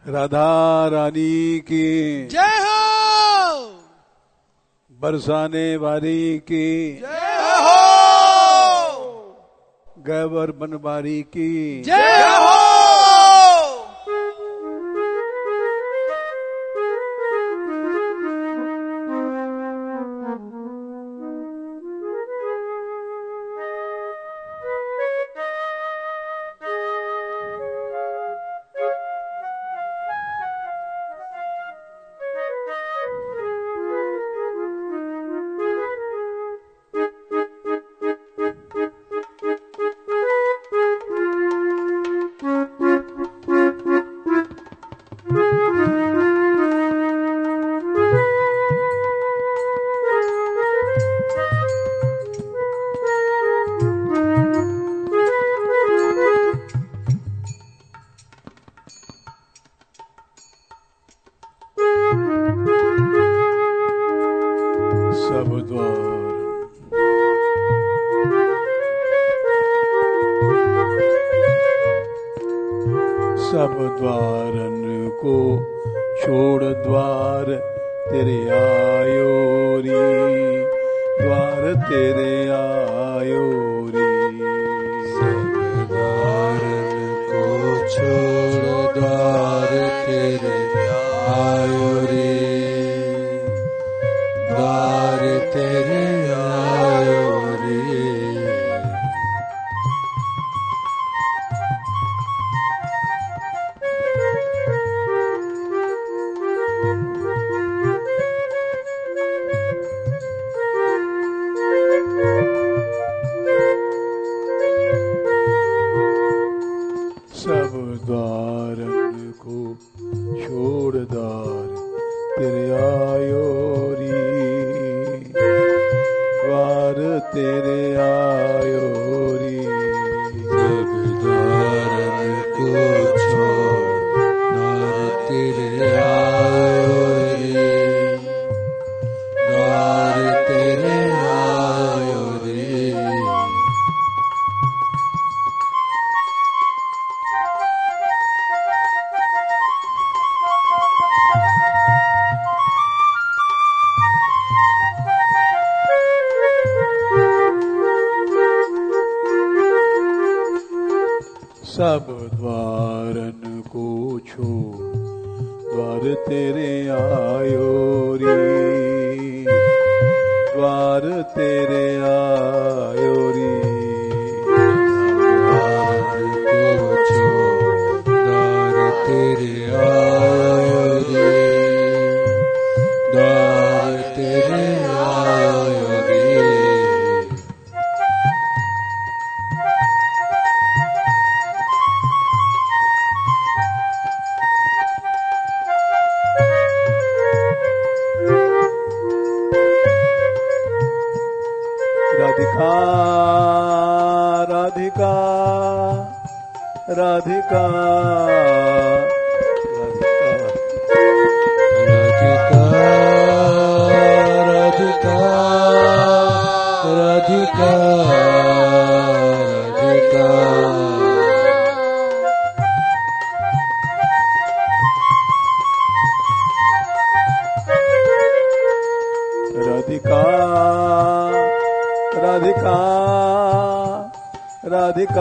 राधा रानी की जय हो। बरसाने वाली की जय हो। गैबर बनवारी की जय हो। सब द्वारन को छोड़ द्वार तेरे आयो री, द्वार तेरे आयो री। सब द्वारन को छोड़ द्वार तेरे आयो रे, द्वार तेरे आयो रे। सब द्वारन को छोड़ द्वार तेरे आयो री, द्वार तेरे आयो री। सब द्वारन को छोड़ द्वार तेरे आयो रे, द्वार तेरे आयो रे। सब द्वारन को छोड़ द्वार तेरे आयो री, द्वार तेरे आयो री। द्वार को छोड़ द्वार तेरे आयो रे, द्वार तेरे आयो रे। राधिका राधिका राधिका राधिका राधिका राधिका राधिका राधिका राधिका राधिका राधिका राधिका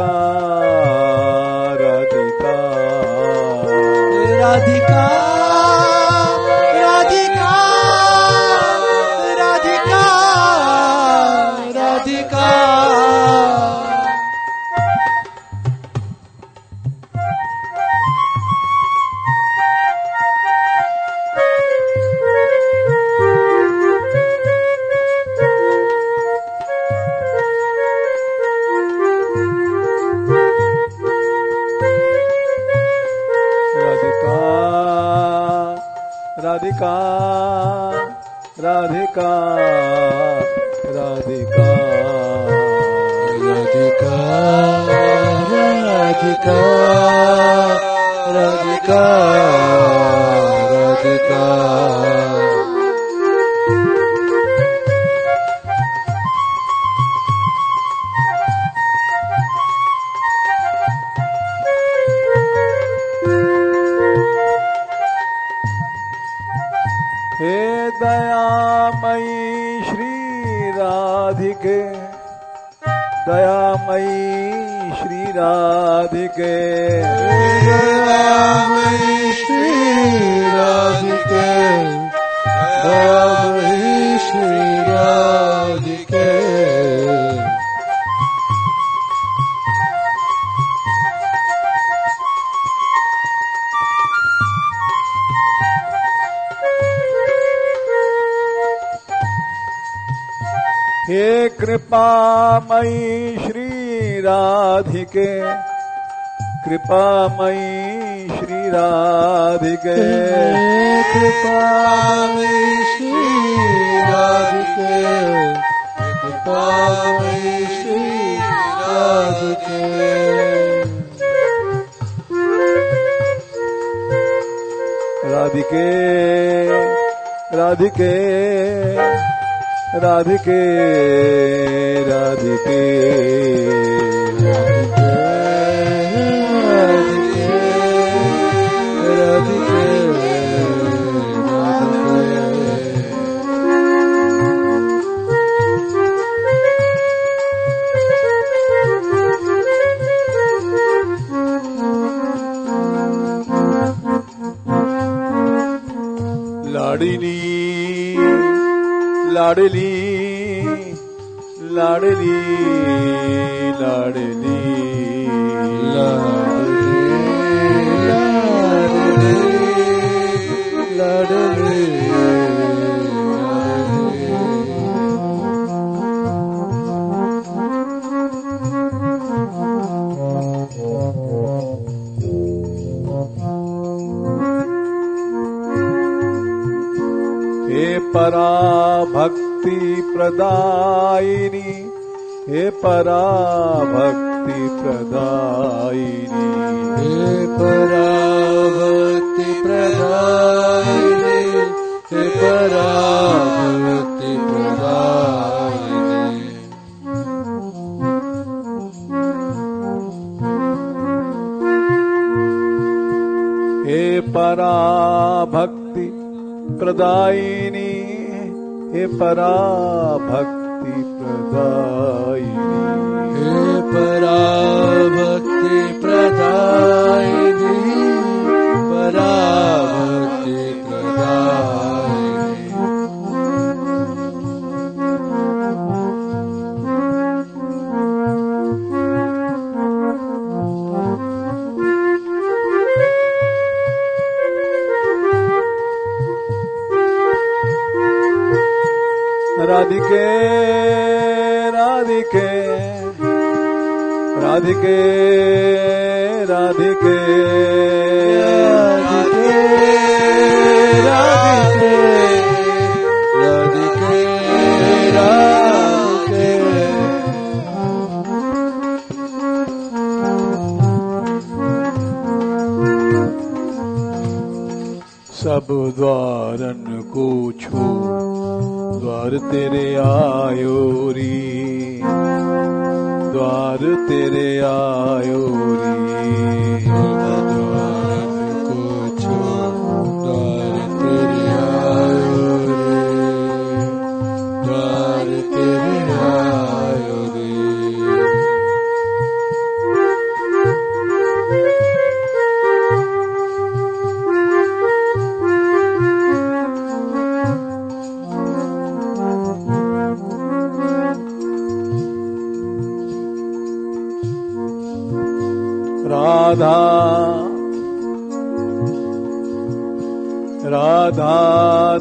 राधिका राधिका। राधिका राधिका राधिका राधिका राधिका राधिका राधिका। दयामयी श्री राधिके दयामयी श्री राधिके दयामयी श्री राधिके दयामयी श्री राधिके हे कृपामयी श्री राधिके कृपामयी श्री राधिके कृपामयी श्री राधिके कृपामयी श्री राधिके राधिके राधिके राधिके राधिके लाडली लाडली लाडली लाडली लाडली हे पराभक्ति प्रदायिनी हे पराभक्ति प्रदायिनी हे पराभक्ति प्रदायिनी हे पराभक्ति प्रदायिनी हे पराभक्ति प्रदायिनी हे पराभक्ति प्रदायिनी हे पराभक्ति प्रदायिनी पराभक्ति प्रदायिनी राधिके राधिके राधिके राधिके राधिके राधिके राधिके सब द्वारन को छोड़ द्वार तेरे आयो री द्वार तेरे आयो री द्वार को छोड़ द्वार तेरे आयो रे द्वार तेरे आयो रे राधा राधा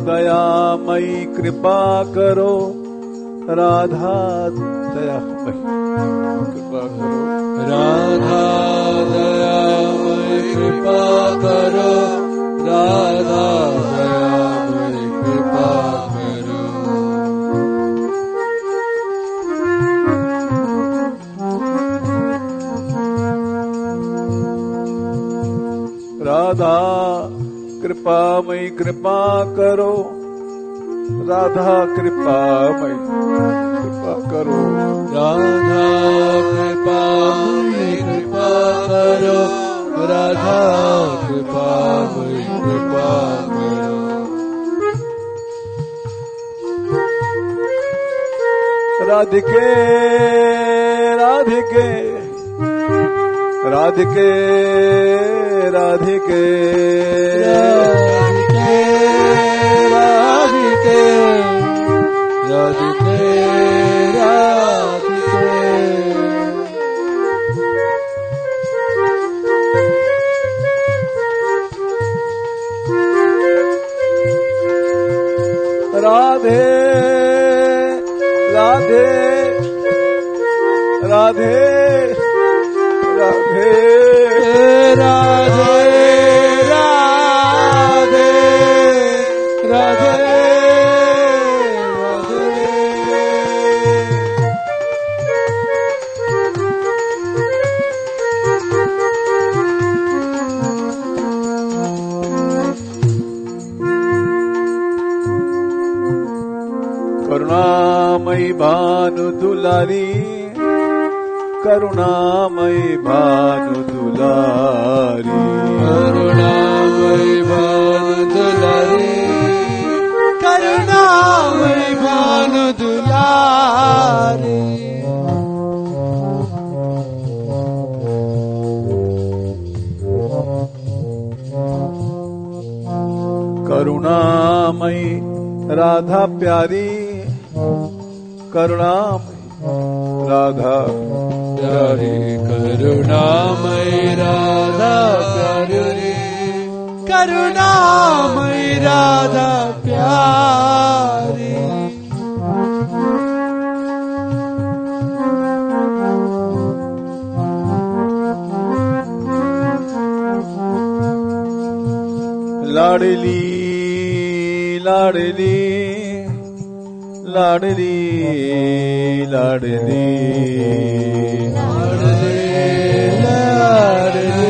दयामयी कृपा करो राधा दयामयी कृपा करो राधा दयामयी कृपा करो राधा दयामयी कृपा करो राधा कृपामयी कृपा करो राधा कृपामयी कृपा करो राधा कृपामयी कृपा करो राधा कृपामयी कृपा करो राधिके राधिके राधिके राधिके राधिके राधिके राधे राधे राधे राधे राधे राधे राधे करुणामयी भानु दुलारी करुणामयी भानु दुलारी करुणामयी भानु दुलारी करुणामयी भानु दुलारी करुणामयी राधा प्यारी करुणामयी राधा प्यारी करुणामयी राधा प्यारी करुणामयी राधा प्यारी लाडली लाडली लाडली लाडली लाडले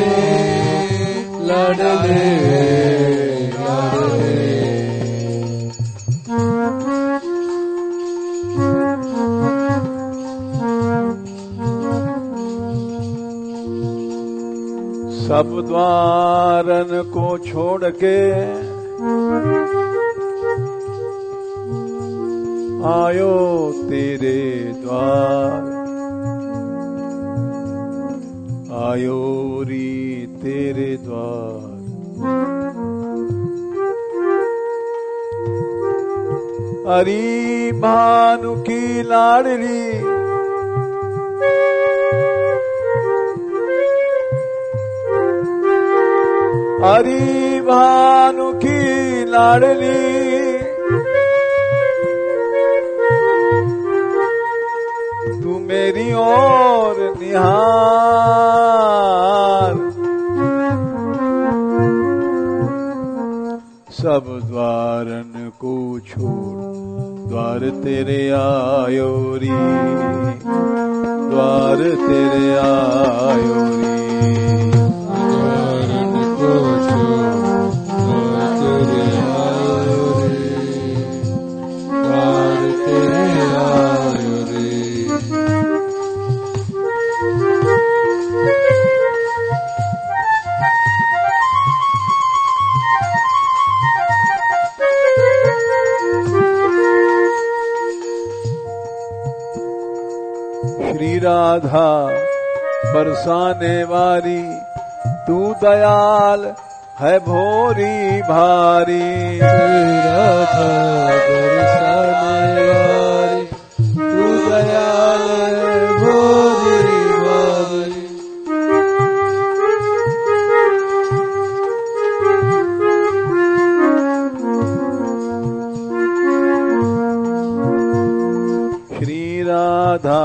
लाडले लाडले सब द्वारन को छोड़ के आयो तेरे द्वार आयो री तेरे द्वार हरी भानु की लाडली हरी भानु की लाडली मेरी ओर निहार सब द्वारन को छोड़ द्वार तेरे आयो री द्वार तेरे आयो री द्वारन को छोड़ द्वार तेरे आयो रे द्वार तेरे आयो रे श्री राधा बरसाने वाली तू दयाल है भोरी भारी राधा बरसाने वाली तू दयाल है भोरी भारी श्री राधा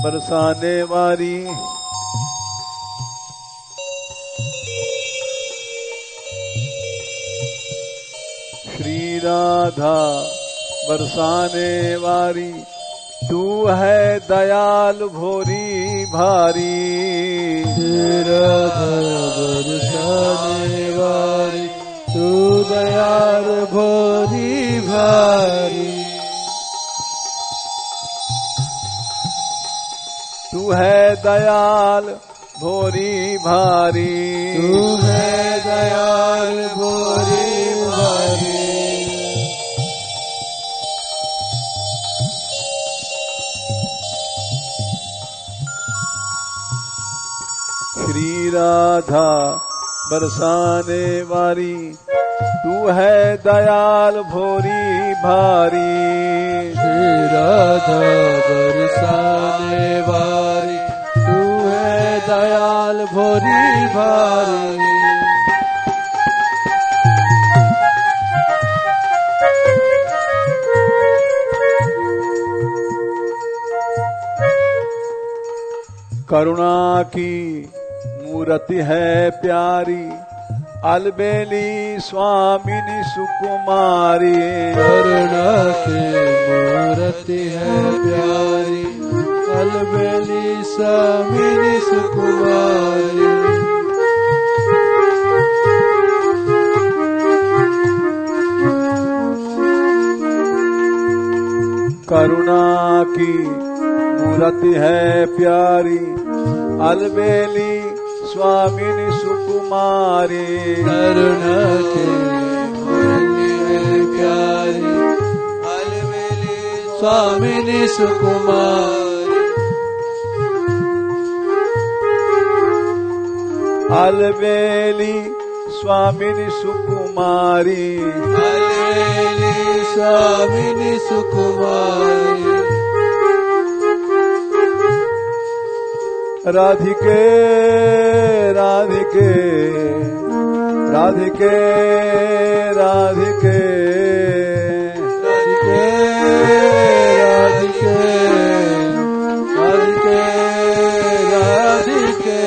बरसाने वाली श्री राधा बरसाने वाली तू है दयाल भोरी भारी राधा बरसाने वाली तू दयाल भोरी भारी तू है दयाल भोरी भारी तू है दयाल भोरी भारी श्री राधा बरसाने वाली, तू है दयाल भोरी भारी। श्री राधा बरसाने वाली, तू है दयाल भोरी भारी। करुणा की मूर्ति है प्यारी, अलबेली स्वामिनी सुकुमारी। करुणा की मूर्ति है प्यारी, अलबेली स्वामिनी सुकुमारी। करुणा की मूर्ति है प्यारी, अलबेली स्वामिनी सुकुमारी। करुणा की मूर्ति है प्यारी, अलबेली स्वामिनी सुकुमारी। अलबेली स्वामिनी सुकुमारी। अलबेली स्वामिनी सुकुमारी। राधिके राधिके राधिके राधिके राधिके राधिके राधिके राधिके।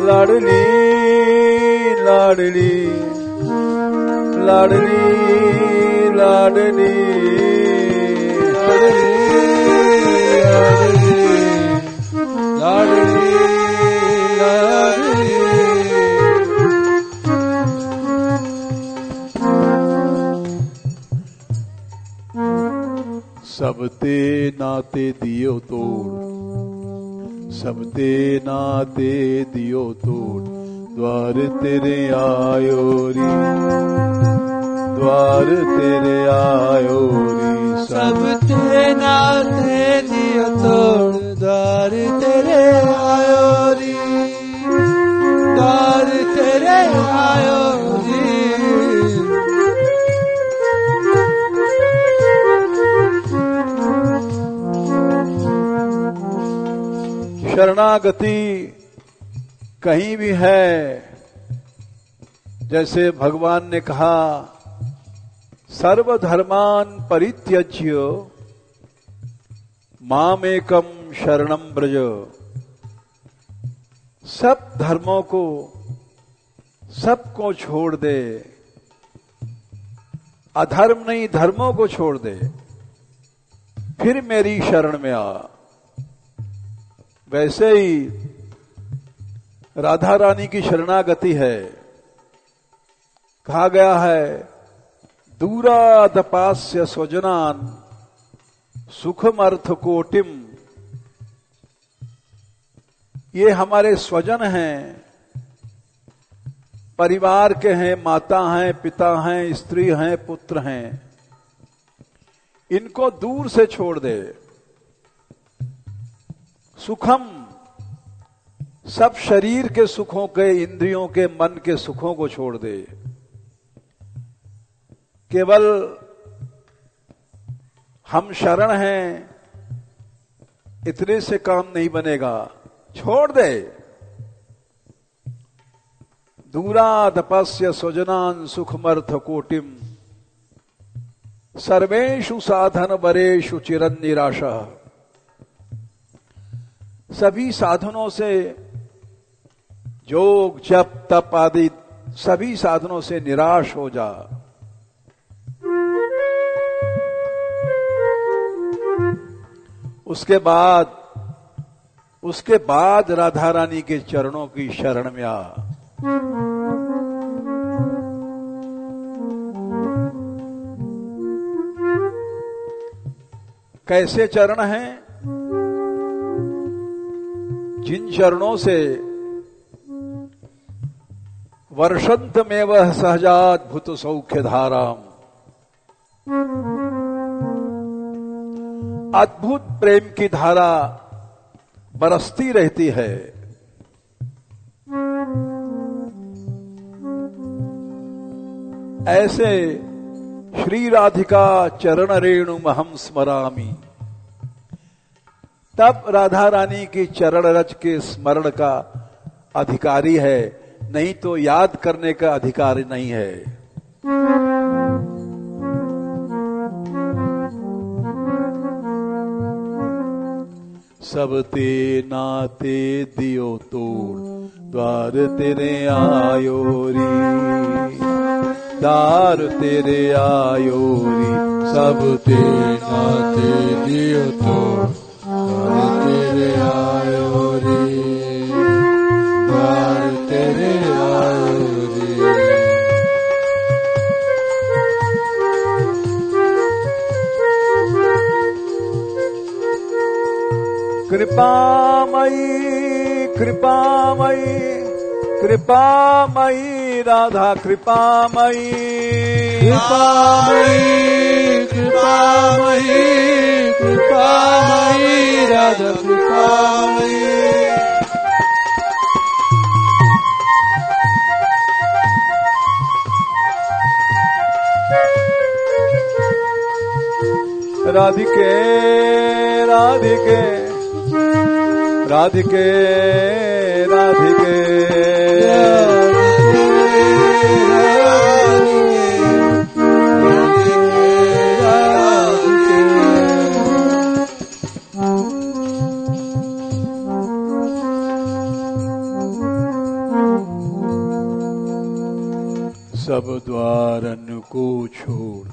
लाडली लाडली लाडली लाडली लाडली लाडली। सबते नाते दियो तोड़, सबते नाते दियो तोड़, द्वार तेरे आयो री, द्वार तेरे आयो री। सब ते नाते दियो तोड़, द्वार तेरे आयो री, द्वार तेरे आयो री। शरणागति कहीं भी है, जैसे भगवान ने कहा सर्वधर्मान परित्यज्य मामेकम शरणम ब्रज। सब धर्मों को, सबको छोड़ दे, अधर्म नहीं धर्मों को छोड़ दे, फिर मेरी शरण में आ। वैसे ही राधा रानी की शरणागति है। कहा गया है दूरादपास्य स्वजनान सुखमर्थ कोटिम। ये हमारे स्वजन हैं, परिवार के हैं, माता हैं, पिता हैं, स्त्री हैं, पुत्र हैं। इनको दूर से छोड़ दे। सुखम, सब शरीर के सुखों के, इंद्रियों के, मन के सुखों को छोड़ दे। केवल हम शरण हैं इतने से काम नहीं बनेगा, छोड़ दे। दूरादपस्य स्वजनान सुखमर्थ कोटिम, सर्वेषु साधन वरेषु चिरन्निराशा। सभी साधनों से, योग जप तप आदि सभी साधनों से निराश हो जा। उसके बाद राधा रानी के चरणों की शरण में आ। कैसे चरण हैं? जिन चरणों से वर्षंत में वह सहजाद्भुत सौख्य धाराम, अद्भुत प्रेम की धारा बरसती रहती है। ऐसे श्री राधिका चरण रेणु महम स्मरामि, तब राधा रानी की चरण रज के स्मरण का अधिकारी है, नहीं तो याद करने का अधिकारी नहीं है। सब ते नाते दियो तोड़, द्वार तेरे आयोरी, द्वार तेरे आयोरी। सब ते नाते दियो तोड़, द्वार तेरे आयोरी, द्वार तेरे आयोरी। कृपामयी कृपामयी कृपामयी राधा कृपामयी, कृपामयी कृपामयी कृपामयी राधा कृपामयी। राधिके राधिके राधिके राधिके सब द्वारन को छोड़,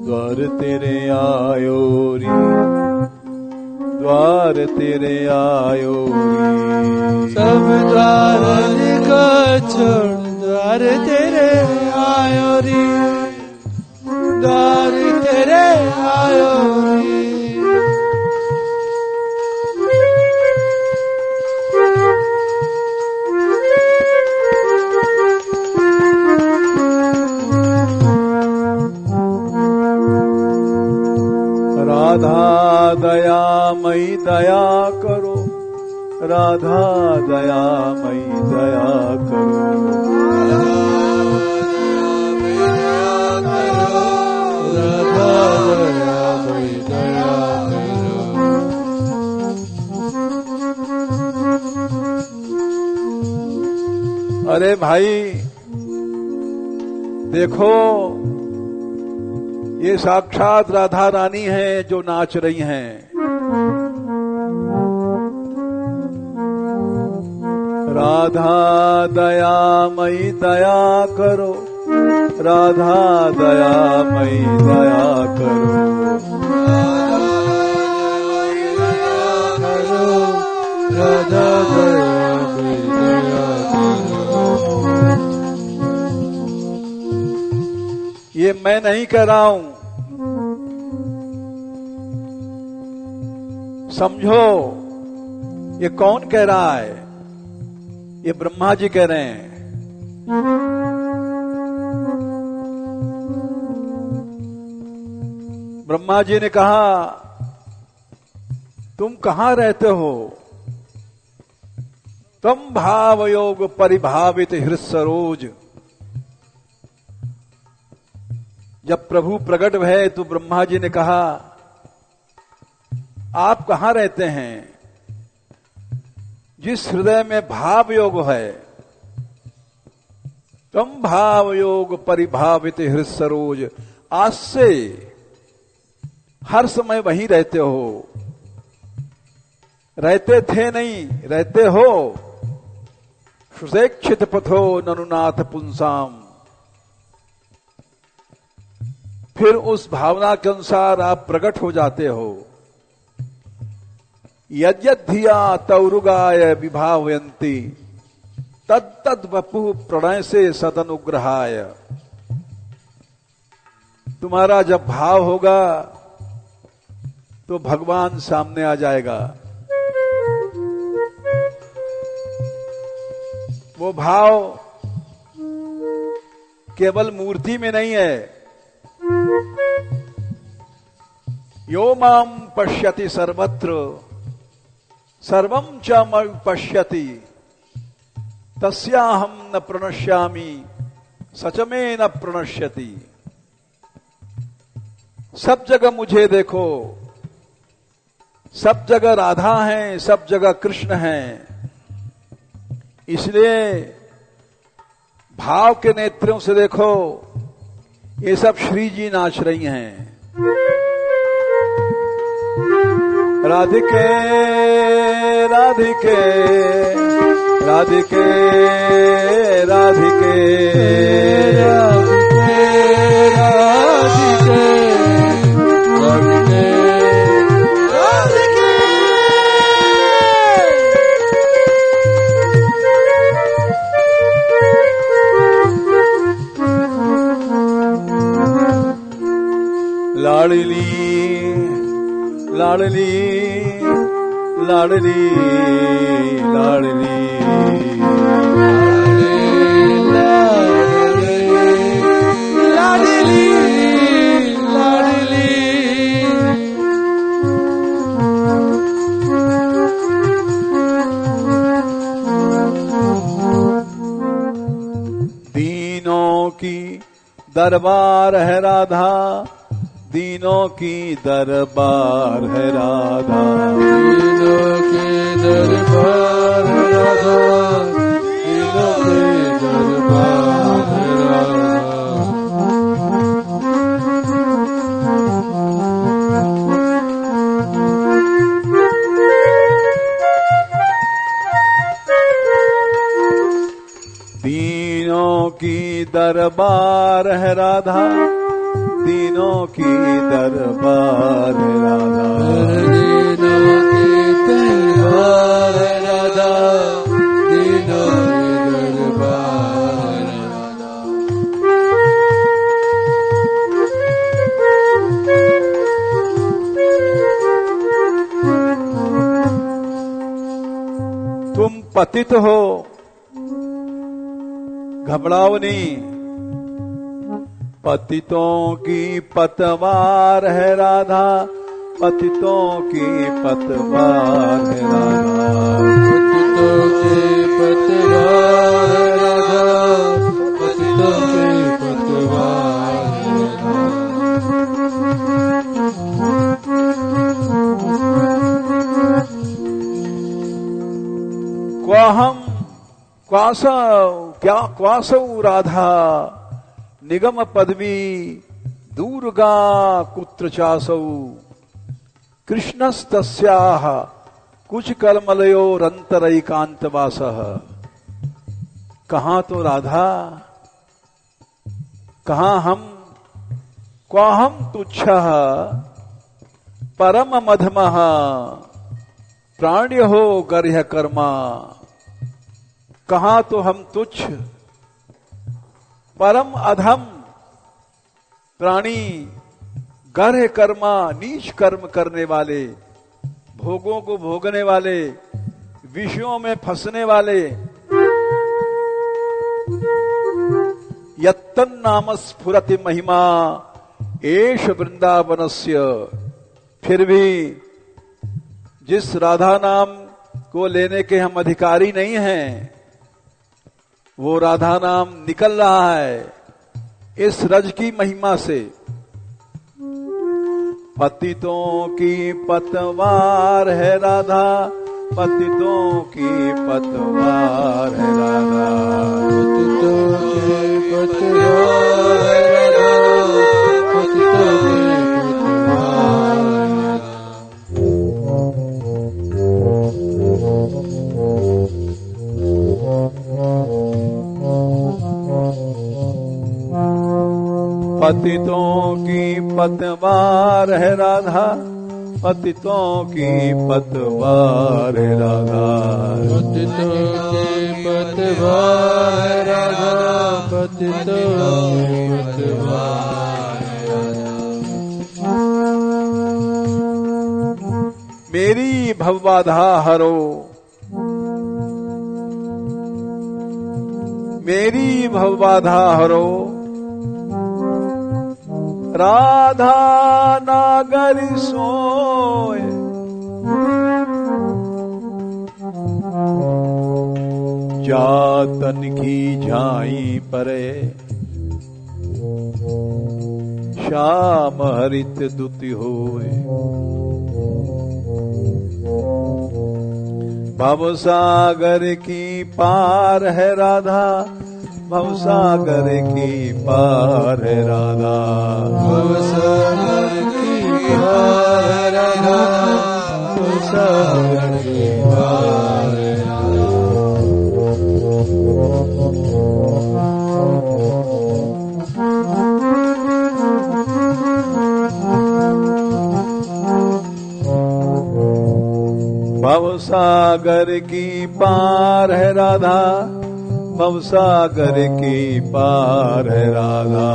द्वार तेरे आयोरी, द्वार तेरे आयोरी। सब द्वारन को छोड़, द्वार तेरे आयोरी, द्वार तेरे आयोरी। राधा दयामयी दया करो, राधा दयामयी दया करो, राधा दयामयी दया करो। अरे भाई देखो, ये साक्षात राधा रानी है जो नाच रही हैं। राधा दयामयी दया करो, राधा दयामयी दया करो, राधा दयामयी दया करो। ये मैं नहीं कह रहा हूं, समझो ये कौन कह रहा है? ये ब्रह्मा जी कह रहे हैं। ब्रह्मा जी ने कहा, तुम कहां रहते हो? तम भाव योग परिभावित हृदय सरोज। जब प्रभु प्रकट भये तो ब्रह्मा जी ने कहा, आप कहां रहते हैं? जिस हृदय में भाव योग है, तम भाव योग परिभावित हृदय सरोज। आज से हर समय वहीं रहते हो, रहते थे नहीं, रहते हो। सुसेक्षित पथो ननुनाथ पुंसाम। फिर उस भावना के अनुसार आप प्रकट हो जाते हो। यद्यधिया तौरुगाय विभावयन्ति, तद वपु प्रणय से सदनुग्रहाय। तुम्हारा जब भाव होगा तो भगवान सामने आ जाएगा। वो भाव केवल मूर्ति में नहीं है, यो माम पश्यति सर्वत्र सर्वं च मयि पश्यति तस्याहं न प्रणश्यामि सच में न प्रणश्यति। सब जगह मुझे देखो, सब जगह राधा है, सब जगह कृष्ण है। इसलिए भाव के नेत्रों से देखो, ये सब श्री जी नाच रही हैं। राधिके राधिके राधिके राधिके राधिके राधिके राधिके लाडली लाडली लाडली लाडली लाडली लाडली दीनों की दरबार है राधा, दीनों की दरबार है राधा, दीनों के दरबार है राधा, दीनों के दरबार है राधा। दीनों की दरबार है राधा, दीनों की दरबार है राधा, दीनों की दरबार है राधा, दीनों की दरबार है राधा। तुम पतित हो, घबराओ नहीं, पतितों की पतवार है राधा, पतितों की पतवार है राधा, पतितों की पतवार है राधा, पतितों की पतवार है क्वाहम क्वासौ राधा निगम पदवी दूर्गा कुत्र चासौ कृष्णस्तस्याः कुछ कलमलयोरंतरैकांतवासः। कहां तो राधा, कहां हम, क्वाहम तुच्छः परम मधमः प्राण्य हो गर्ह्य कर्मा। कहां तो हम तुच्छ, परम अधम प्राणी, गर्ह कर्मा नीच कर्म करने वाले, भोगों को भोगने वाले, विषयों में फंसने वाले। यत्तन नाम स्फुरति महिमा एष वृंदावनस्य। फिर भी जिस राधा नाम को लेने के हम अधिकारी नहीं हैं, वो राधा नाम निकल रहा है इस रज की महिमा से। पतितों की पतवार है राधा, पतितों की पतवार है राधा, पतितों की पतवार है राधा, पतितों की पतवार है राधा। पतितों की पतवार है राधा, पतितों की पतवार है राधा, पतितों की पतवार है राधा, पतितों की पतवार है राधा। मेरी भवबाधा हरो, मेरी भवबाधा हरो, राधा नागर सोए, जातन की झाई परे, श्याम हरित दुति होए। भवसागर की पार है राधा, भवसागर की पार है राधा, भवसागर की पार है राधा, भवसागर की पार है राधा। भवसागर की पार है राधा, भवसागर की पार है राधा,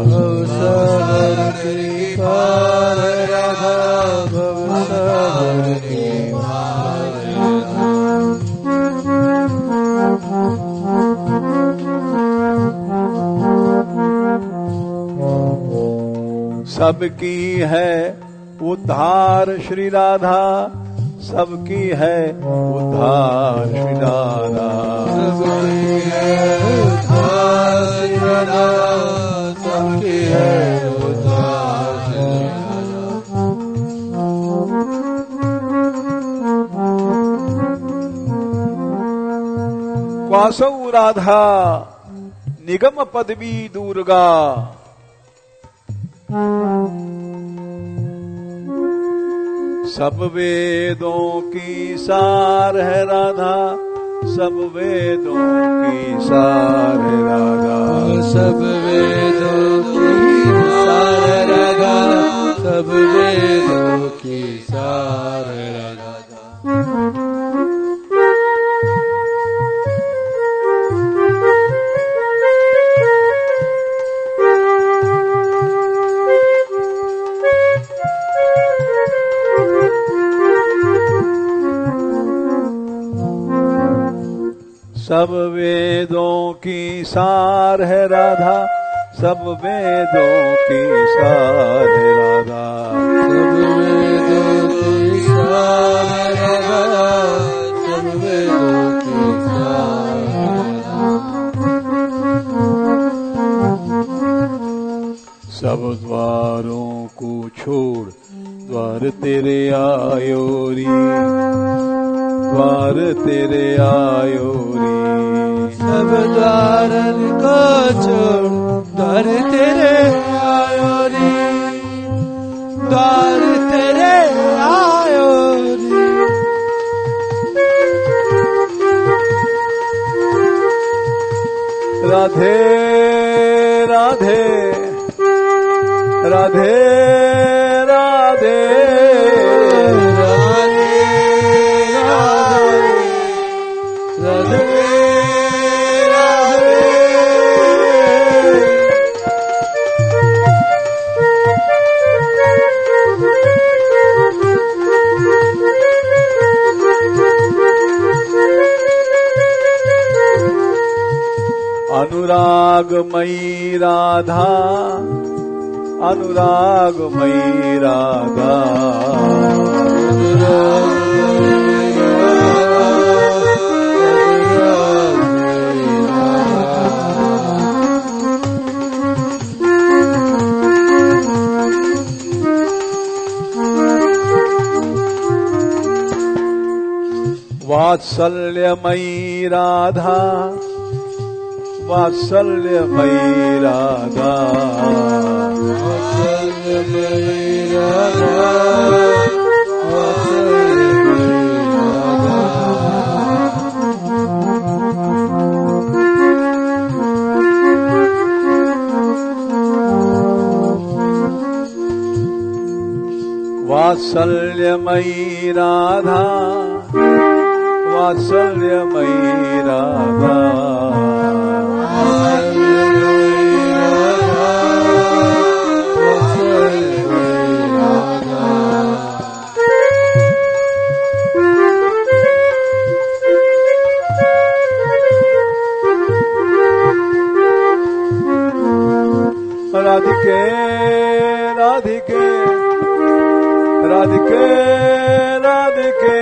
भवसागर की पार है राधा, भवसागर की पार है राधा। सबकी है उद्धार श्री राधा, सबकी है उद्धार श्री राधा, सबकी है उद्धार श्री राधा, सबकी है उद्धार श्री राधा। क्वासौ राधा निगम पदवी दुर्गा, सब वेदों की सार है राधा, सब वेदों की सार है राधा, सब वेदों की सार है राधा, सब वेदों की सार है राधा। सब वेदों की सार है राधा, सब वेदों की सार है राधा, सब वेदों की सार है राधा, सब वेदों की सार है राधा। सब द्वारों को छोड़ द्वार तेरे आयो री, द्वार तेरे आयो री, सब द्वार को छोड़ द्वार तेरे आयो रे, द्वार तेरे आयो रे। राधे राधे राधे राधे अनुरागमयी राधा, अनुरागमयी राधा, वात्सल्यमयी राधा, वात्सल्यमयी राधा, वात्सल्यमयी राधा, वात्सल्यमयी राधा। वात्सल्यमयी राधा, वात्सल्यमयी राधा, राधिके राधिके राधिके राधिके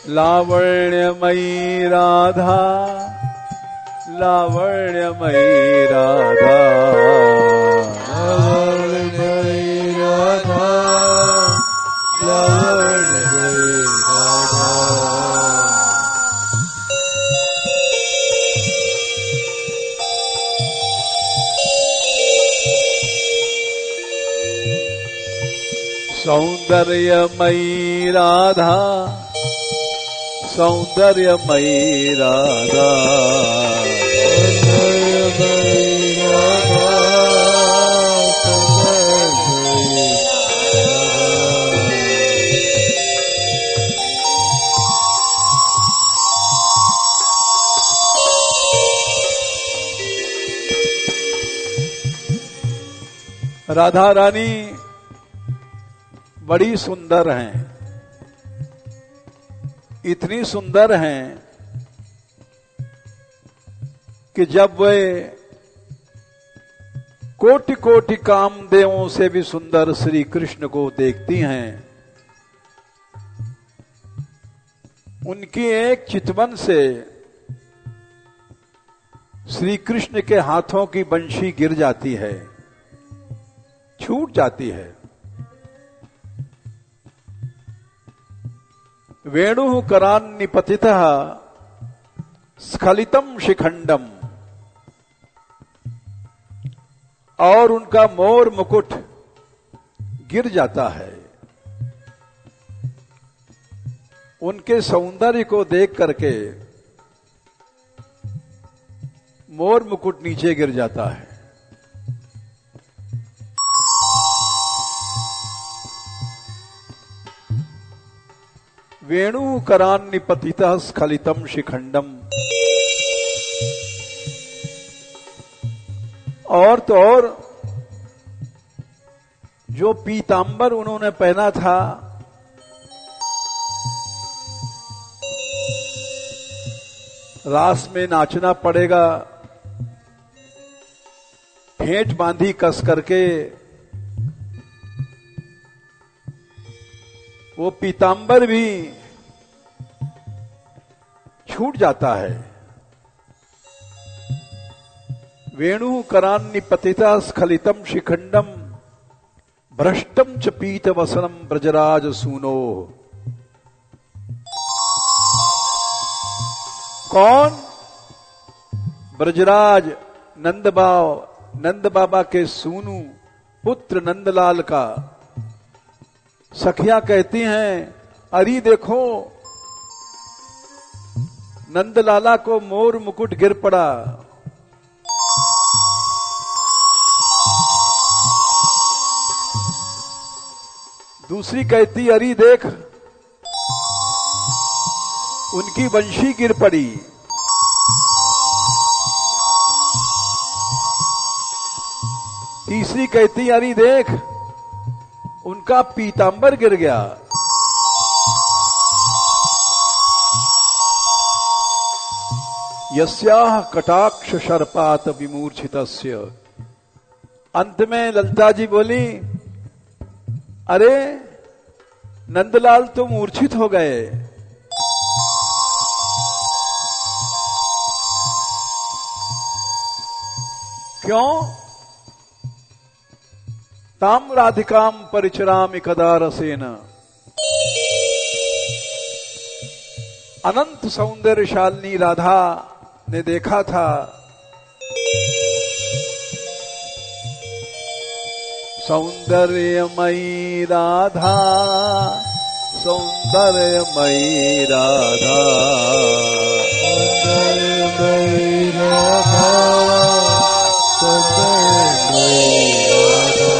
लावण्यमयी राधा लावण्यमयी राधा लावण्यमयी राधा लावण्यमयी राधा सौंदर्यमयी राधा सौंदर्यमयी राधा सौंदर्यमयी राधा सौंदर्यमयी राधा रानी बड़ी सुंदर हैं, इतनी सुंदर हैं कि जब वे कोटि कोटि कामदेवों से भी सुंदर श्री कृष्ण को देखती हैं, उनकी एक चितवन से श्री कृष्ण के हाथों की बंशी गिर जाती है, छूट जाती है। वेणु करान्निपतितः स्खलितम शिखंडम, और उनका मोर मुकुट गिर जाता है। उनके सौंदर्य को देख करके मोर मुकुट नीचे गिर जाता है। वेणु करान्निपतितः स्खलितम शिखंडम, और तो और जो पीतांबर उन्होंने पहना था रास में नाचना पड़ेगा, फेंट बांधी कस करके वो पीतांबर भी छूट जाता है। वेणु करान्निपतिता स्खलितम शिखंडम भ्रष्टम च पीत वसनम ब्रजराज सूनो। कौन? ब्रजराज नंद बाबा के सूनु पुत्र नंदलाल का। सखियां कहती हैं, अरे देखो नंदलाला को मोर मुकुट गिर पड़ा। दूसरी कहती, अरे देख उनकी वंशी गिर पड़ी। तीसरी कहती, अरे देख उनका पीतांबर गिर गया। यस्याह कटाक्ष शर्पात विमूर्छितस्य। अंत में ललिता जी बोली, अरे नंदलाल तो मूर्छित हो गए। क्यों? ताम राधिकाम परिचरामि कदा रसेन। अनंत सौंदर्यशालिनी राधा ने देखा था, सौंदर्यमयी राधा सौंदर्यमयी राधा सौंदर्यमयी राधा सौंदर्यमयी राधा।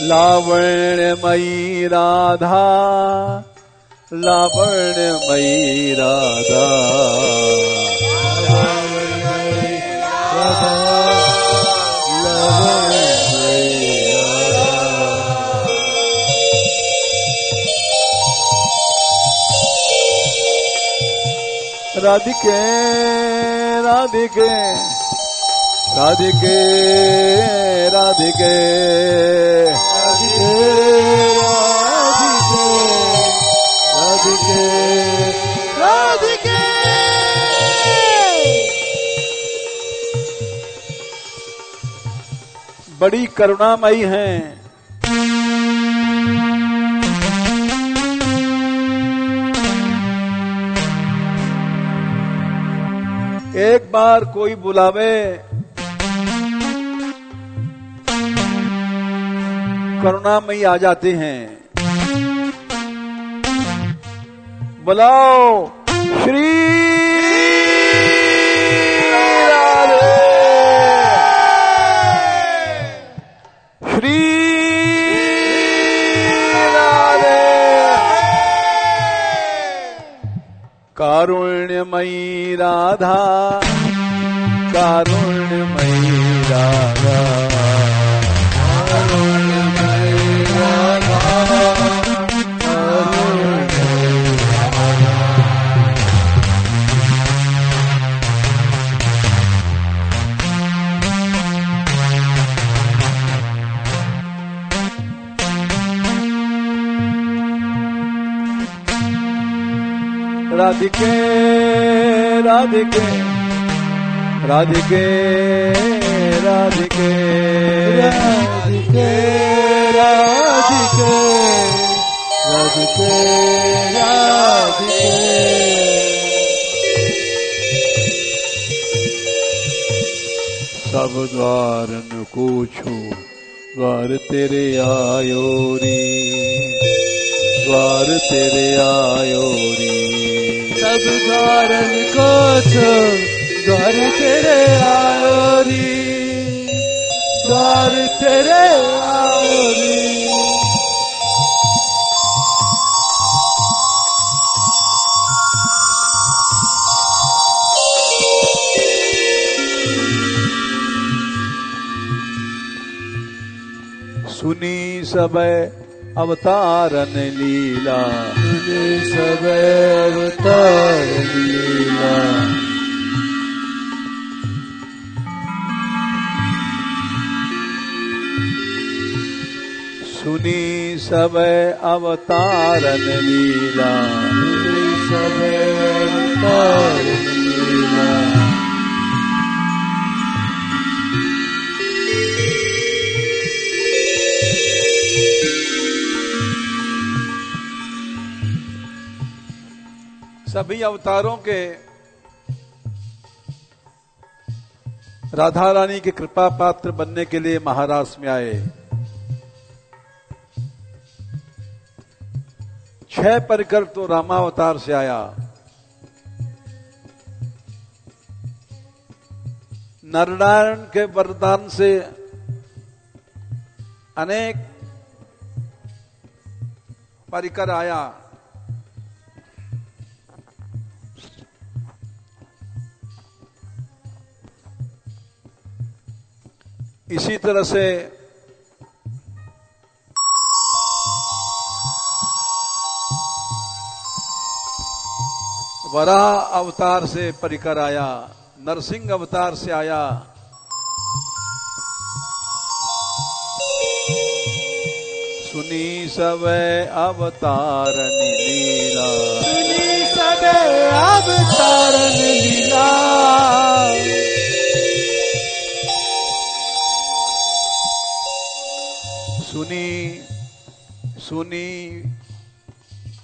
लावण्यमयी राधा, लावण्यमयी राधा, राधिके राधिके राधिके राधिके राधिके राधिके राधिके बड़ी करुणामयी हैं। एक बार कोई बुलावे, करुणामयी आ जाते हैं। बुलाओ श्री राधे, श्री राधे। कारुण्यमयी राधा, कारुण्यमयी राधा, कारुण्यमयी राधा, कारुण्यमयी राधा। राधिके राधिके राधिके राधिके राधिके राधिके राधिके राधिके। सब द्वारन को छू द्वार तेरे आयो री, द्वार तेरे आयो री। सब द्वारन को छो द्वार तेरे आयो री, द्वार तेरे आयो री। सुनी सबे अवतारन लीला, सुनी सबे अवतारन लीला। सुनी सबे अवतारन लीला, सुनी सबे अवतारन लीला। सभी अवतारों के राधा रानी के कृपा पात्र बनने के लिए महाराष्ट्र में आए। 6 परिकर तो रामावतार से आया। नारायण के वरदान से अनेक परिकर आया। इसी तरह से वराह अवतार से परिकर आया, नरसिंह अवतार से आया। सुनी सबे अवतारन लीला, सुनी सबे अवतारन लीला।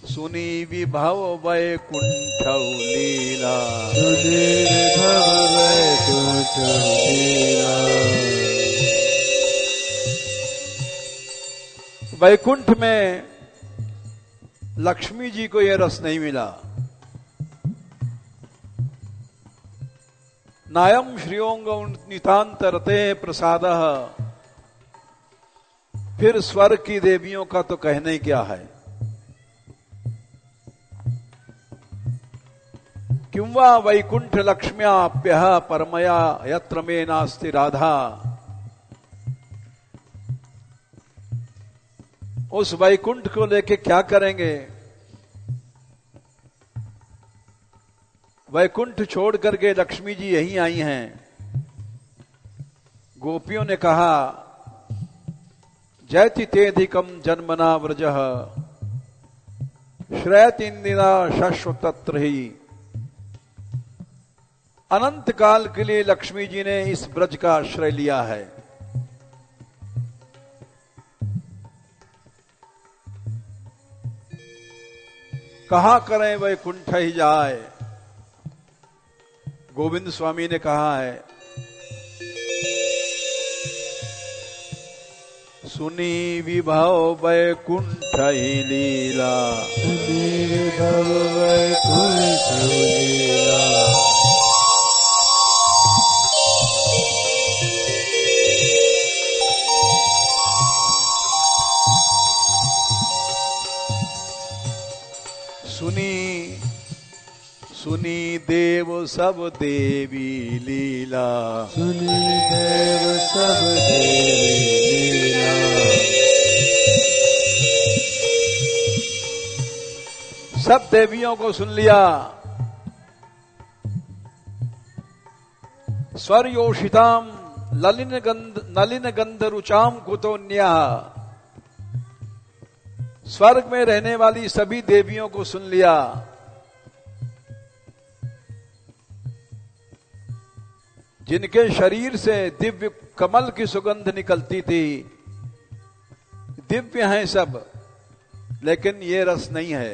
सुनी विभव वैकुंठ लीला, सुनी विभव वैकुंठ लीला। वैकुंठ में लक्ष्मी जी को यह रस नहीं मिला। नायम श्रियोंग नितांत रते प्रसादः, फिर स्वर्ग की देवियों का तो कहने ही क्या है। किं वा वैकुंठ लक्ष्म्याप्यः परमया यत्र मे नास्ति राधा। उस वैकुंठ को लेके क्या करेंगे। वैकुंठ छोड़ करके लक्ष्मी जी यहीं आई हैं। गोपियों ने कहा जयति तेधिकम जन्मना व्रजः श्रयतीन्दिना शाश्वतत्र ही। अनंत काल के लिए लक्ष्मी जी ने इस ब्रज का आश्रय लिया है। कहा करें वैकुंठ ही जाए। गोविंद स्वामी ने कहा है सुनी विभव वैकुंठ ही लीला। सुनी विभव वैकुंठ लीला। सुनी देव सब देवी लीला। सुनी देव सब देवी लीला। सब देवियों को सुन लिया। स्वर योषिताम नलिन गंध रुचाम कुतोन्या। स्वर्ग में रहने वाली सभी देवियों को सुन लिया। जिनके शरीर से दिव्य कमल की सुगंध निकलती थी। दिव्य हैं सब, लेकिन ये रस नहीं है।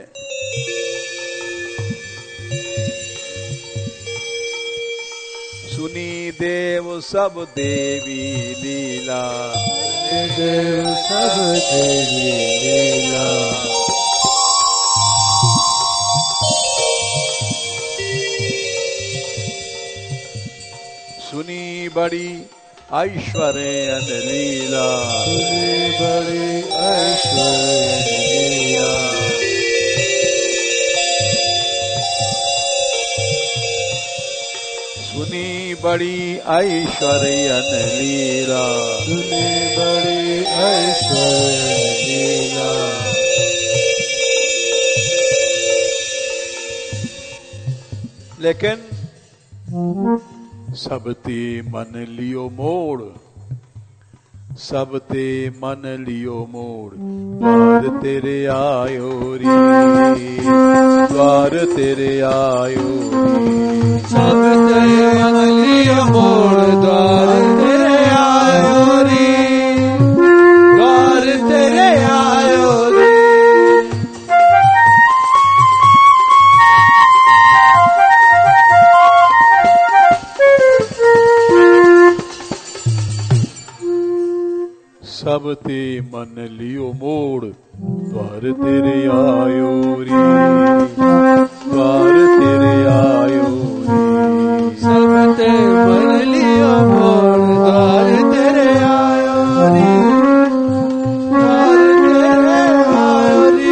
सुनी देव सब देवी लीला। देव सब देवी लीला। सुनी बड़ी ऐश्वर्य लीला। सुनी बड़ी ऐश्वर्य लीला। सुनी बड़ी ऐश्वर्य लीला। सुनी बड़ी ऐश्वर्य लीला। लेकिन सबते मन लियो मोड़। सबते मन लियो मोड़। द्वार तेरे आयो री। द्वार तेरे आयो री। सबते मन लियो मोड़। द्वार तेरे आयो री। द्वार तेरे आयो री। सबते मन लियो मोड़। द्वार तेरे आयो री। द्वार तेरे आयो री। सबते मन लियो मोड़। द्वार तेरे आयो री। द्वार तेरे आयो री।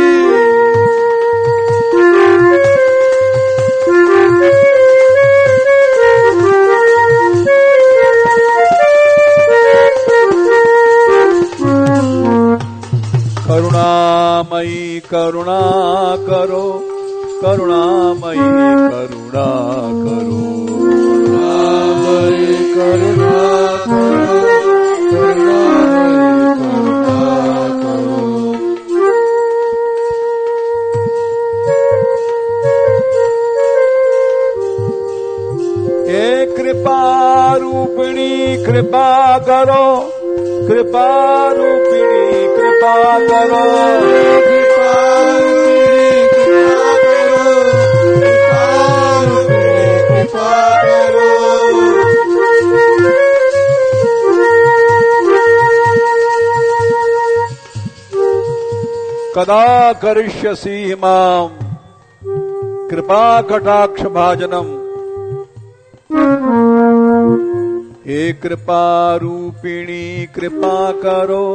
करुणामयी करुणा करो। करुणामयी करुणा करो। करुणामयी करुणा करो। करुणामयी करुणा करो। हे कृपा रूपिणी कृपा करो। कृपा रूपिणी कृपा करो। कृपा करो। कदा करिष्यसि मां कृपा कटाक्ष भाजनम। हे कृपा रूपिणी कृपा करो।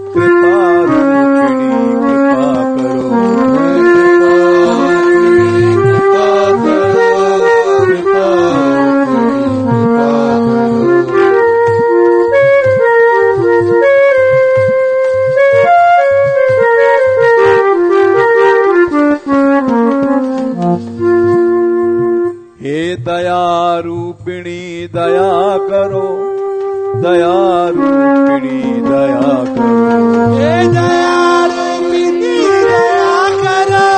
कृपा रूपिणी कृपा करो, हे दया रूपिणी दया करो, दया रूपिणी दया करो, हे दया रूपिणी दया करो,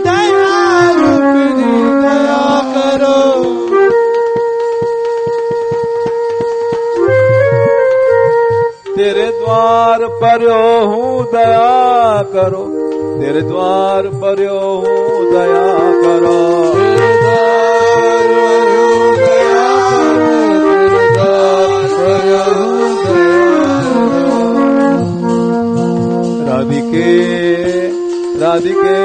दया रूपिणी दया करो। तेरे द्वार पर हूँ दया करो, तेरे द्वार पर हूँ दया करो, राधिके राधिके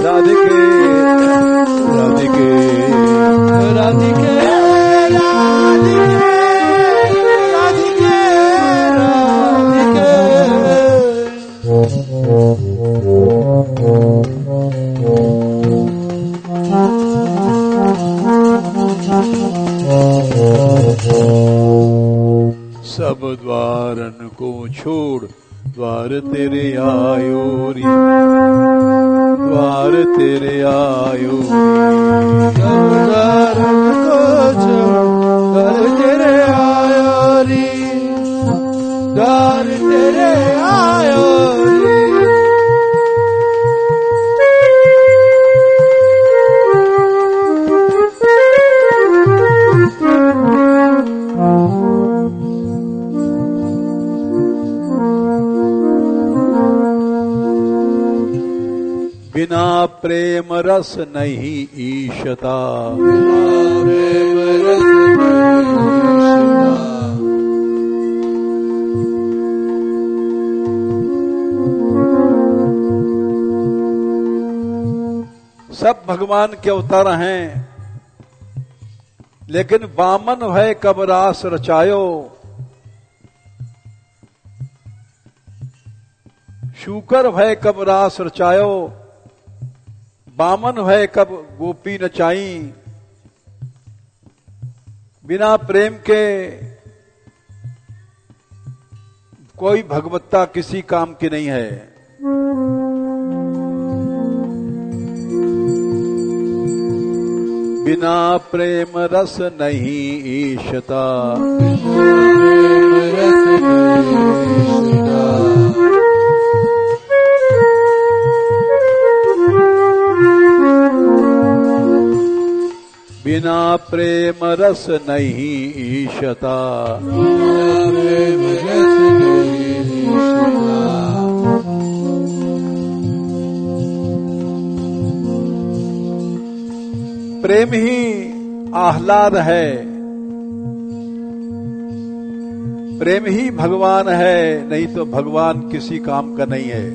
राधिके राधिके राधिके राधिके सब द्वारन को छोड़ द्वार तेरे आयो री, द्वार तेरे आयो री, सब द्वारन को छोड़ द्वार तेरे आयो री, द्वार तेरे आयो री। बिना प्रेम रस नहीं ईशता, प्रेम रस सब भगवान के अवतार हैं, लेकिन वामन भय कब रास रचायो, शूकर भय कब रास रचायो, बामन भय कब गोपी नचाई। बिना प्रेम के कोई भगवत्ता किसी काम की नहीं है। बिना प्रेम रस नहीं ईशता, बिना प्रेम रस नहीं ईशता, प्रेम रस नहीं ईशता। प्रेम ही आह्लाद है, प्रेम ही भगवान है, नहीं तो भगवान किसी काम का नहीं है।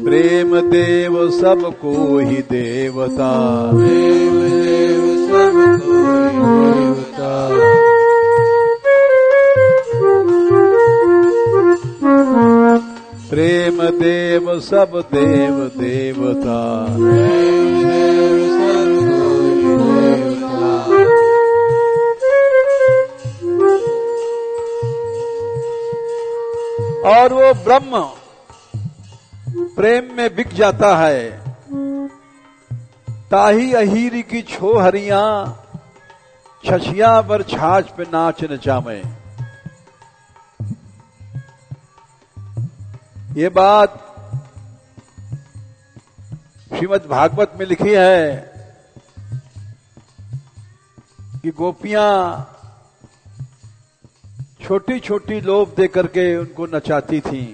प्रेम देव सबको ही देवता, प्रेम देव सबको ही देवता। प्रेम देव सब देव देवता, प्रेम देव सबको ही देवता। और वो ब्रह्म प्रेम में बिक जाता है। ताही अहीरी की छोहरियां छछिया बर छाछ पे नाच नचावे। ये बात श्रीमद् भागवत में लिखी है कि गोपियां छोटी छोटी लोभ दे करके उनको नचाती थीं।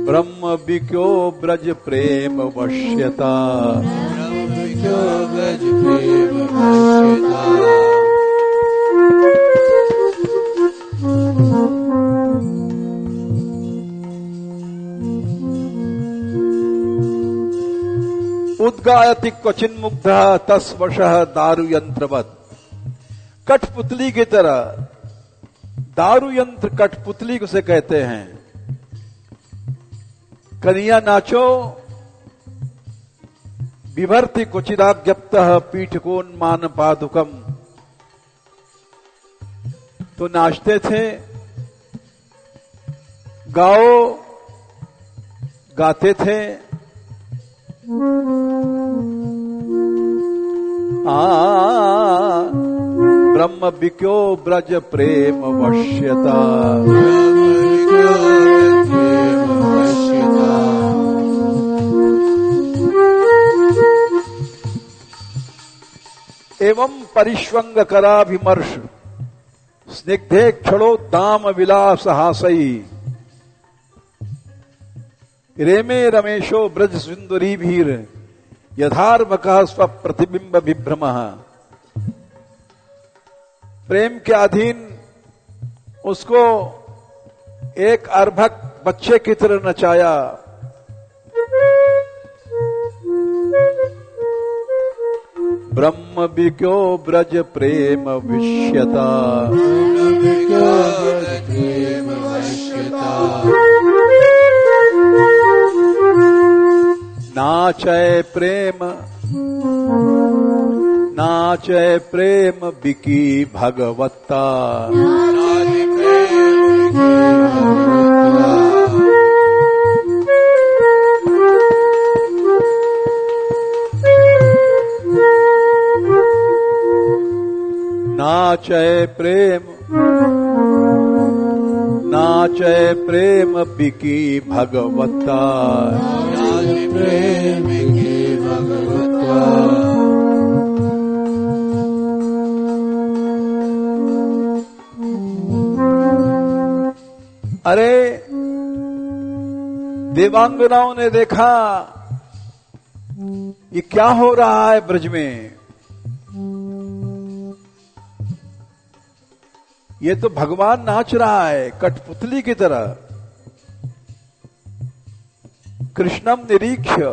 ब्रह्म बिक्यो ब्रज प्रेम वश्यता, ब्रह्म बिक्यो ब्रज प्रेम वश्यता। ध्रुवायति क्वचिन मुग्धा तस्वशः दारु यंत्रवत। कठपुतली की तरह, दारू यंत्र कठपुतली को से कहते हैं। कन्या नाचो विभर्ति क्वचिदाज्ञप्तः पीठकोन्मान पादुकम। तो नाचते थे, गाओ गाते थे। ब्रह्म विक्यो ब्रज प्रेम वश्यता। एवं परिष्वंग कराभिमर्श स्निग्धे क्षणो दाम विलास हासई। रेमे रमेशो ब्रज सुंदरी भीर यथार्भकः स्व प्रतिबिंब विभ्रमः। प्रेम के अधीन उसको एक अर्भक बच्चे की तरह नचाया। ब्रह्म विक्यो ब्रज प्रेम विश्यता। नाचय प्रेम, नाचय प्रेम बिकी भगवत्ता। नाचय प्रेम, नाचय प्रेम बिकी भगवत्ता। प्रेम बिकी भगवत्ता। अरे देवांगनाओं ने देखा ये क्या हो रहा है ब्रज में। ये तो भगवान नाच रहा है कठपुतली की तरह। कृष्णम निरीक्ष्य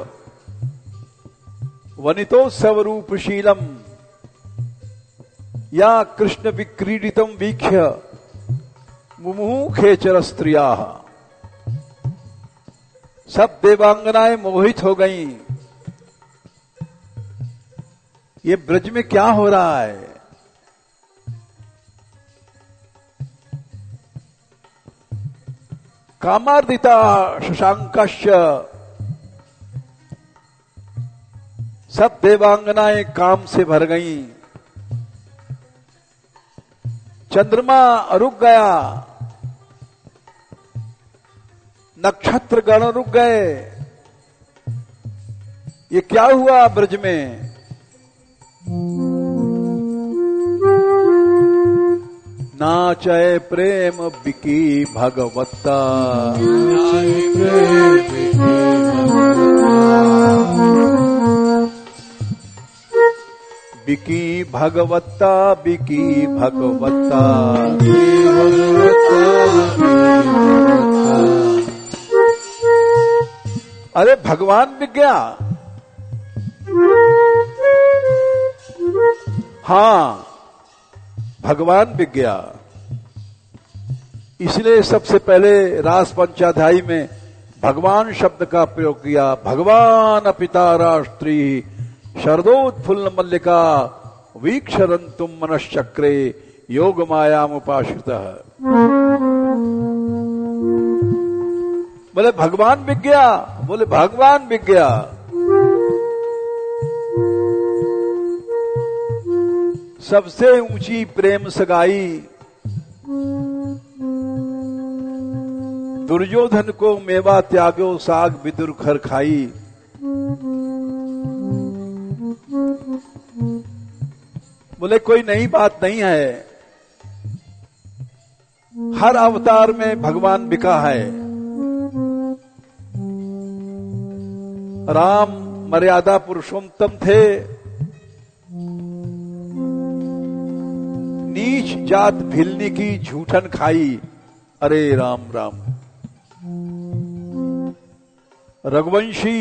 वनितोत्सव रूपशीलम या कृष्ण विक्रीडितम वीक्ष्य मुमुखेचर स्त्रिया। सब देवांगनाएं मोहित हो गईं। ये ब्रज में क्या हो रहा है। कामार्दिता शशांकश्च। सब देवांगनाएं काम से भर गईं। चंद्रमा रुक गया, नक्षत्र गण रुक गए। ये क्या हुआ ब्रज में। नाचय प्रेम बिकी भगवत्ता। बिकी भगवत्ता, बिकी भगवत्ता। अरे भगवान बिक गया। हाँ, भगवान बिक गया। इसलिए सबसे पहले रास पंचाध्यायी में भगवान शब्द का प्रयोग किया। भगवान पिता राष्ट्री शरदोत्फुल्ल मल्लिका वीक्षरंतुम मनश्चक्रे योग मायामुपाश्रितः। बोले भगवान बिक गया। बोले भगवान बिक गया। सबसे ऊंची प्रेम सगाई दुर्योधन को मेवा त्यागो साग विदुर खर खाई। बोले कोई नई बात नहीं है। हर अवतार में भगवान बिका है। राम मर्यादा पुरुषोत्तम थे। नीच जात भिलनी की झूठन खाई। अरे राम राम। रघुवंशी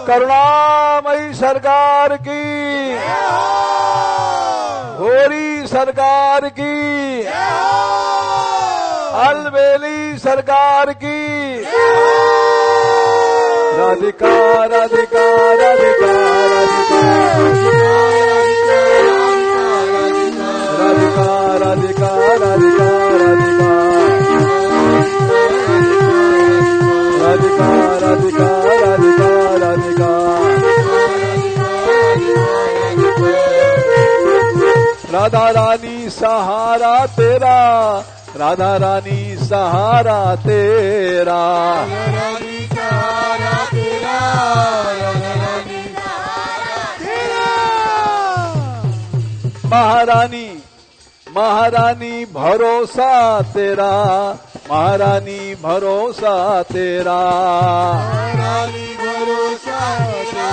करुणामयी सरकार की, होरी सरकार की, अलबेली सरकार की। राधिका राधिका राधिका राधिका राधिका राधिका राधिका राधिका राधिका राधिका राधा रानी सहारा तेरा, राधा रानी सहारा तेरा, महारानी महारानी भरोसा तेरा, महारानी भरोसा तेरा, महारानी भरोसा तेरा,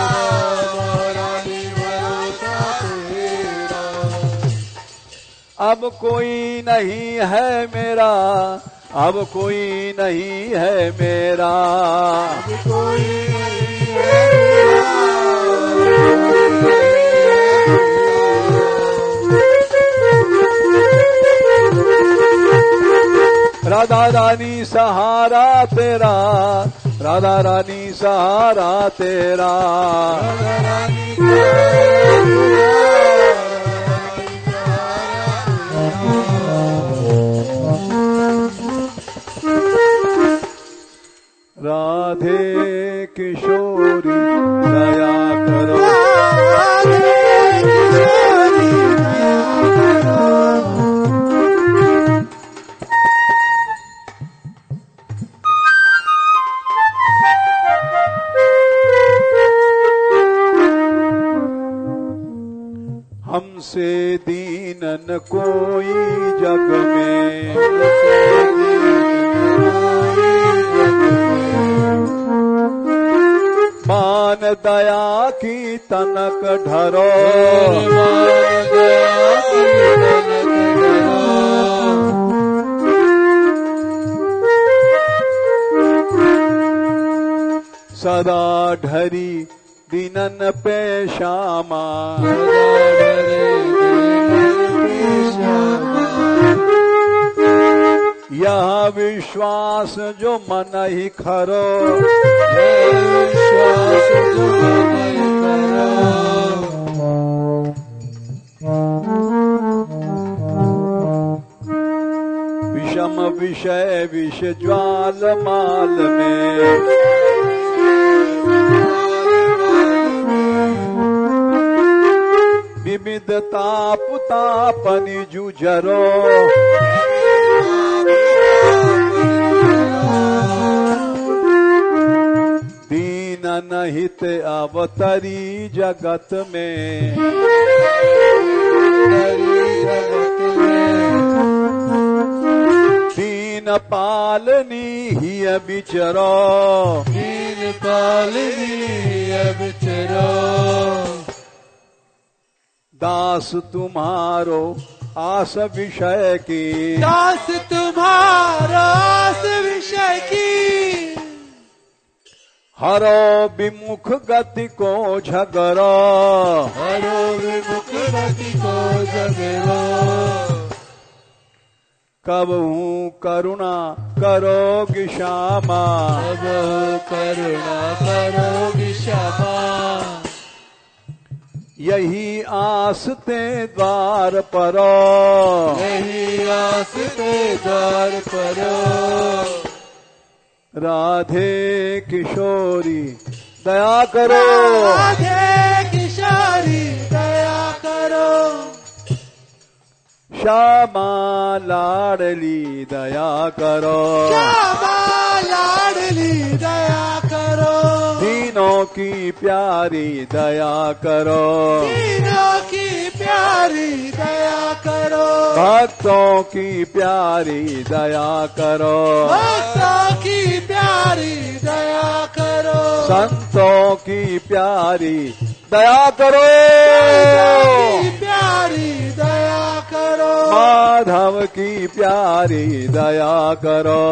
महारानी भरोसा तेरा। अब कोई नहीं है मेरा, अब कोई नहीं है मेरा, अब कोई नहीं है मेरा। राधा रानी सहारा तेरा, राधा रानी सहारा तेरा, राधा रानी राधे किशोरी दया करो, हमसे दीन न कोई जग में, मान दया की तनक ढरो, सदा ढरी दीनन पे श्यामा, यह विश्वास जो मन ही खरो, विश्वास जो मन ही खरो। विषम विषय विष ज्वाल माल में, विविध ताप तापनि जुझरो, दीन नहित अवतरी जगत में, दीन पालनी ही बिचरो, दीन पालनी ही बिचरो। दास तुम्हारो आस विषय की, दास तुम्हारा आस विषय की, हरो विमुख गति को झगरो, हरो विमुख गति को झगरो। कब हूँ करुणा करोगी श्यामा, कब करुणा करोगी श्यामा। यही आस ते द्वार परो, यही आस ते द्वार परो। राधे किशोरी दया करो, राधे किशोरी दया करो। श्यामा लाडली दया करो, श्यामा लाडली दया करो। दीनों की प्यारी दया करो, दीनों की प्यारी दया करो। भक्तों की प्यारी दया करो, भक्तों की प्यारी दया करो। संतों की प्यारी दया करो, की प्यारी दया करो। माधव की प्यारी दया करो।